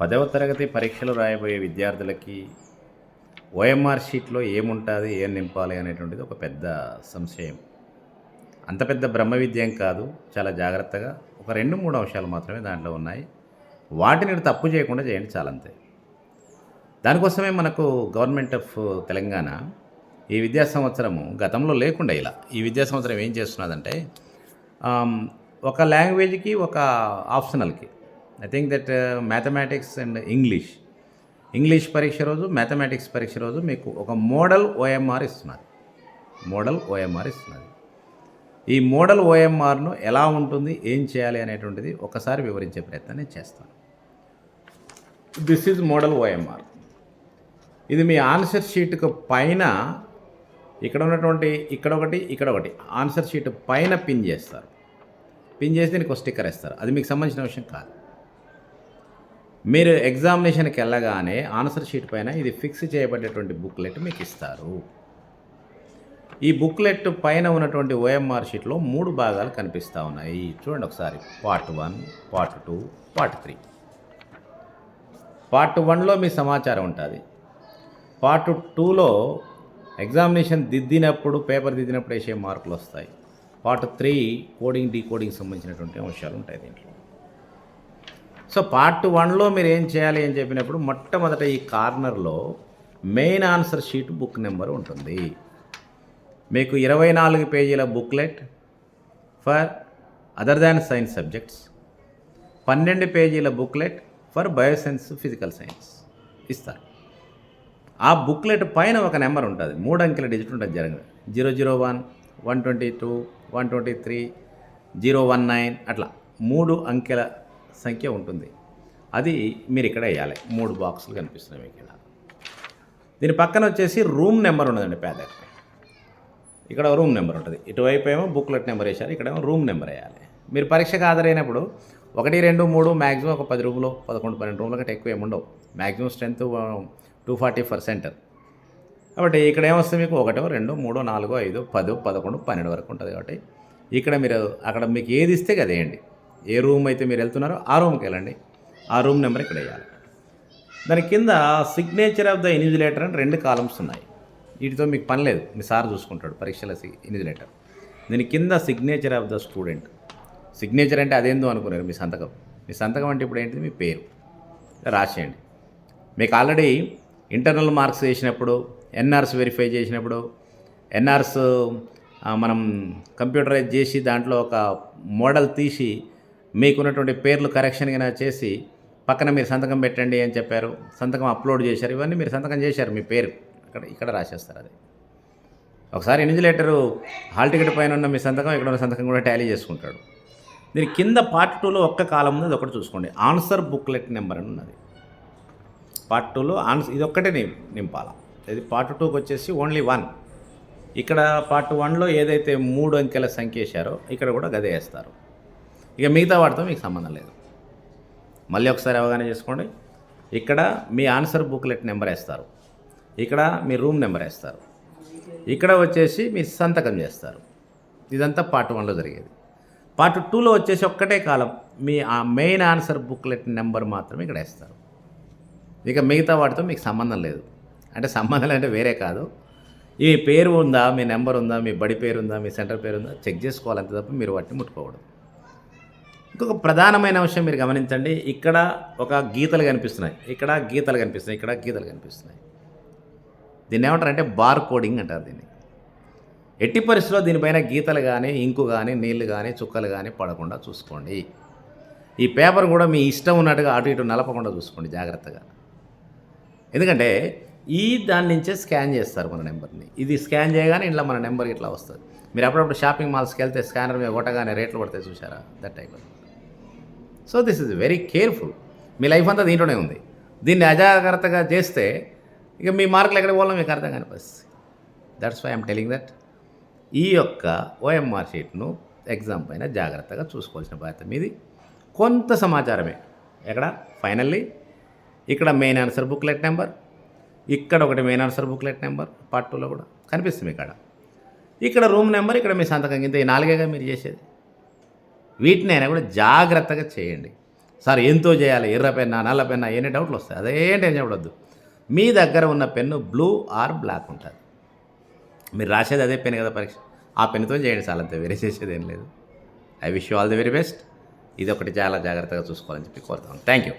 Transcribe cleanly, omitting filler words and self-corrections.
10వ తరగతి పరీక్షలు రాయబోయే విద్యార్థులకి ఓఎంఆర్ షీట్లో ఏముంటుంది, ఏం నింపాలి అనేటువంటిది ఒక పెద్ద సంశయం. అంత పెద్ద బ్రహ్మ విద్య ఏం కాదు. చాలా జాగ్రత్తగా ఒక 2-3 అంశాలు మాత్రమే దాంట్లో ఉన్నాయి. వాటిని తప్పు చేయకుండా చేయండి, చాలంతే. దానికోసమే మనకు గవర్నమెంట్ ఆఫ్ తెలంగాణ ఈ విద్యా సంవత్సరము గతంలో లేకుండా ఇలా ఈ విద్యా సంవత్సరం ఏం చేస్తున్నదంటే ఒక లాంగ్వేజ్కి ఒక ఆప్షనల్కి I think that mathematics and English పరీక్ష రోజు, మ్యాథమెటిక్స్ పరీక్ష రోజు మీకు ఒక మోడల్ ఓఎంఆర్ ఇస్తున్నారు. ఈ మోడల్ ఓఎంఆర్ను ఎలా ఉంటుంది, ఏం చేయాలి అనేటువంటిది ఒకసారి వివరించే ప్రయత్నం నేను చేస్తాను. This is model OMR. ఇది మీ ఆన్సర్ షీట్కు పైన ఇక్కడ ఉన్నటువంటి ఇక్కడ ఒకటి ఆన్సర్ షీట్ పైన పిన్ చేస్తారు. పిన్ చేసి దీనికి ఒక స్టిక్కర్ వేస్తారు. అది మీకు సంబంధించిన విషయం కాదు. మీరు ఎగ్జామినేషన్కి వెళ్ళగానే ఆన్సర్ షీట్ పైన ఇది ఫిక్స్ చేయబడేటువంటి బుక్లెట్ మీకు ఇస్తారు. ఈ బుక్లెట్ పైన ఉన్నటువంటి ఓఎంఆర్ షీట్లో 3 భాగాలు కనిపిస్తూ ఉన్నాయి. చూడండి ఒకసారి. Part 1, part 2, part 3. పార్ట్ 1లో మీ సమాచారం ఉంటుంది. పార్ట్ 2లో ఎగ్జామినేషన్ పేపర్ దిద్దినప్పుడు వేసే మార్కులు వస్తాయి. పార్ట్ 3 కోడింగ్, డీకోడింగ్ సంబంధించినటువంటి అంశాలు ఉంటాయి దీంట్లో. సో పార్ట్ 1లో మీరు ఏం చేయాలి అని చెప్పినప్పుడు మొట్టమొదట ఈ కార్నర్లో main answer sheet book number ఉంటుంది. మీకు 24 పేజీల booklet for other than science subjects, 12 పేజీల booklet for bioscience, physical science ఇస్తారు. ఆ బుక్లెట్ పైన ఒక నెంబర్ ఉంటుంది, 3 అంకెల డిజిట్ ఉంటుంది. 001, 122, 123, 019 అట్లా 3 అంకెల సంఖ్య ఉంటుంది. అది మీరు ఇక్కడ వేయాలి. 3 బాక్సులు కనిపిస్తున్నాయి మీకు ఇలా. దీని పక్కన వచ్చేసి రూమ్ నెంబర్ ఉన్నదండి పెద్దగా. ఇక్కడ రూమ్ నెంబర్ ఉంటుంది. ఇటువైపు ఏమో బుక్లెట్ నెంబర్ వేశారు, ఇక్కడేమో రూమ్ నెంబర్ వేయాలి. మీరు పరీక్షకు హాజరైనప్పుడు 1, 2, 3 మ్యాక్సిమం ఒక 10 రూమ్లో 11, 12 రూమ్ల కంటే ఎక్కువ ఏముండవు. Maximum strength 240 for centre. కాబట్టి ఇక్కడ ఏమొస్తుంది మీకు 1, 2, 3, 4, 5, 10, 11, 12 వరకు ఉంటుంది. కాబట్టి ఇక్కడ మీరు అక్కడ మీకు ఏది ఇస్తే అది వేయండి. ఏ రూమ్ అయితే మీరు వెళ్తున్నారో ఆ రూమ్కి వెళ్ళండి. ఆ రూమ్ నెంబర్ ఇక్కడ వేయాలి. దాని కింద సిగ్నేచర్ ఆఫ్ ద ఇన్విజిలేటర్ అని 2 కాలమ్స్ ఉన్నాయి. వీటితో మీకు పని లేదు, మీ సార్ చూసుకుంటాడు పరీక్షల ఇన్విజిలేటర్. దీని కింద signature of the student. Signature అంటే అదేందో అనుకున్నారు, మీ సంతకం. మీ సంతకం అంటే ఇప్పుడు ఏంటిది, మీ పేరు రాసేయండి. మీకు ఆల్రెడీ ఇంటర్నల్ మార్క్స్ చేసినప్పుడు, ఎన్ఆర్స్ వెరిఫై చేసినప్పుడు, ఎన్ఆర్స్ మనం కంప్యూటరైజ్ చేసి దాంట్లో ఒక మోడల్ తీసి మీకున్నటువంటి పేర్లు కరెక్షన్ కింద చేసి పక్కన మీరు సంతకం పెట్టండి అని చెప్పారు. సంతకం అప్లోడ్ చేశారు. ఇవన్నీ మీరు సంతకం చేశారు. మీ పేరు ఇక్కడ రాసేస్తారు. అది ఒకసారి ఇన్విజిలేటరు హాల్ టికెట్ పైన ఉన్న మీ సంతకం, ఇక్కడ ఉన్న సంతకం కూడా టాలీ చేసుకుంటాడు. దీని కింద పార్ట్ 2లో ఒక్క కాలం ఉంది, ఇది ఒకటి చూసుకోండి. ఆన్సర్ బుక్లెట్ నెంబర్ అని ఉన్నది. పార్ట్ 2లో ఇది ఒక్కటే నింపాల. ఇది పార్ట్ 2కి వచ్చేసి ఓన్లీ 1. ఇక్కడ పార్ట్ 1లో ఏదైతే 3 అంకెల సంఖ్య వేశారో ఇక్కడ కూడా గదే వేస్తారు. ఇక మిగతా వాటితో మీకు సంబంధం లేదు. మళ్ళీ ఒకసారి అవగాహన చేసుకోండి. ఇక్కడ మీ ఆన్సర్ బుక్లెట్ నెంబర్ వేస్తారు, ఇక్కడ మీ రూమ్ నెంబర్ వేస్తారు, ఇక్కడ వచ్చేసి మీ సంతకం చేస్తారు. ఇదంతా పార్ట్ 1లో జరిగేది. పార్ట్ 2లో వచ్చేసి ఒక్కటే కాలం, మీ మెయిన్ ఆన్సర్ బుక్లెట్ నెంబర్ మాత్రమే ఇక్కడ వేస్తారు. ఇక మిగతా వాటితో మీకు సంబంధం లేదు. అంటే సంబంధం అంటే వేరే కాదు, ఈ పేరు ఉందా, మీ నెంబర్ ఉందా, మీ బడి పేరు ఉందా, మీ సెంటర్ పేరు ఉందా చెక్ చేసుకోవాలంతే తప్ప మీరు వాటిని ముట్టుకోకూడదు. ఇంకొక ప్రధానమైన విషయం మీరు గమనించండి. ఇక్కడ ఒక గీతలు కనిపిస్తున్నాయి, ఇక్కడ గీతలు కనిపిస్తున్నాయి, ఇక్కడ గీతలు కనిపిస్తున్నాయి. దీన్ని ఏమంటారంటే బార్ కోడింగ్ అంటారు దీన్ని. ఎట్టి పరిస్థితుల్లో దీనిపైన గీతలు కానీ, ఇంకు కానీ, నీళ్లు కానీ, చుక్కలు కానీ పడకుండా చూసుకోండి. ఈ పేపర్ కూడా మీ ఇష్టం ఉన్నట్టుగా అటు ఇటు నలపకుండా చూసుకోండి జాగ్రత్తగా. ఎందుకంటే దాని నుంచే స్కాన్ చేస్తారు మన నెంబర్ని. ఇది స్కాన్ చేయగానే ఇంట్లో మన నెంబర్ ఇట్లా వస్తుంది. మీరు అప్పుడప్పుడు షాపింగ్ మాల్స్కి వెళ్తే స్కానర్ మీద కొట్టగానే రేట్లు పడతాయి, చూసారా? That type. So this is very careful. Me life అంతా దీంట్లోనే ఉంది. దీన్ని అజాగ్రత్తగా చేస్తే ఇక మీ మార్కులు ఎక్కడికి పోవాలో మీకు అర్థం కాని పరిస్థితి. That's why I'm telling that ఈ యొక్క ఓఎంఆర్ షీట్ను ఎగ్జామ్ పైన జాగ్రత్తగా చూసుకోవాల్సిన బాధ్యత మీది. కొంత సమాచారమే ఎక్కడ ఫైనల్లీ ఇక్కడ మెయిన్ ఆన్సర్ బుక్లెట్ నెంబర్, ఇక్కడ ఒకటి main answer booklet number part 2లో కూడా కనిపిస్తుంది ఇక్కడ రూమ్ నెంబర్, ఇక్కడ మీ సంతకం. ఇంత ఈ 4గా మీరు చేసేది. వీటినైనా కూడా జాగ్రత్తగా చేయండి. సార్ ఎంతో చేయాలి, ఎర్ర పెన్నా నల్ల పెన్నా ఎన్ని డౌట్లు వస్తాయి. అదేం టెన్షన్ పడొద్దు. మీ దగ్గర ఉన్న పెన్ను బ్లూ ఆర్ బ్లాక్ ఉంటుంది. మీరు రాసేది అదే పెన్ కదా పరీక్ష, ఆ పెన్నుతో చేయండి చాలా, అంతే, వేరే చేసేది ఏం లేదు. I wish you all the very best. ఇది ఒకటి చాలా జాగ్రత్తగా చూసుకోవాలని చెప్పి కోరుతాను. Thank you.